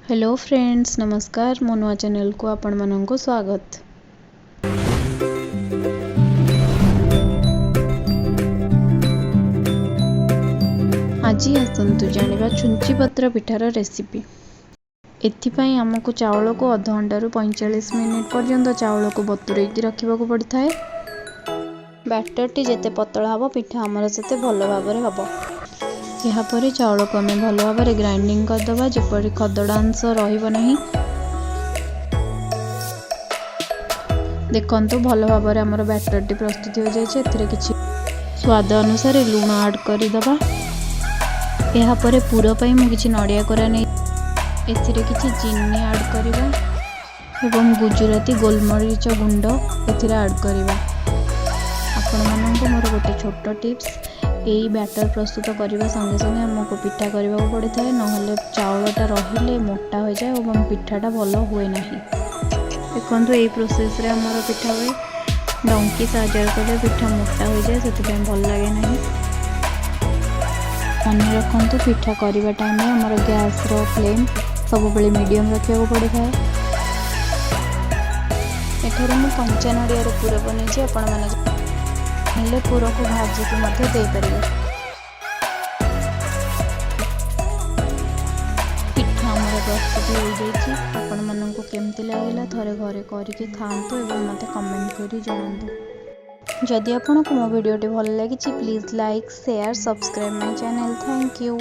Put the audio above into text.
Hello friends, नमस्कार। मो नुआ चैनल को आपण माननको स्वागत। आज आसतु जानिबा छुंची पत्र पिठार रेसिपी। एथिपाई आमको चावल को अध घंटा 45 मिनिट पर्यंत चावल को बतुरे रखा पड़ता है। बैटरटी जिते पतला हम पिठा आमर से भल भाव हम। यापर चाउल को आम भल भाव ग्राइंडिंग करदे जेपरी खदड़ा अंश रही। देखो भल भाव आमर बैटरटी प्रस्तुत हो जाए। किसी स्वाद अनुसार लुण ऐड करदे। यापर पूर पर मुझे नड़िया कोरा नहीं किसी चीनी ऐड करवा एवं गुजराती गोलमरीच गुंड ऐड करवा। आपण मानक मोर गोटे छोट टिप्स, यही बैटर प्रस्तुत करने संगे संगे आमको पिठा करने को पड़ता है, ना चाउलटा रहिले मोटा हो जाए और पिठाटा भल हुए ना। देखो यही प्रोसेस रे आमर पिठा हुए। डंकी साहाय्य कले पिठा मोटा हो जाए, से भल लगे ना। मन रखु पिठा करने टाइम आमर गैस रो फ्लेम सब बेले मीडियम रखा पड़ता है। एठार मु कंचा नड़िया पूर बनी आपण मैंने पूर को भाजिकी देपारे। पिठा आमर प्रस्तुत हो जाए। आपण मानक केमती लगे थरे घरे करके खातु और मत कमेंट करी जनातु। जदि आपको मो वीडियोटी भल लगी please like share subscribe my channel. Thank you.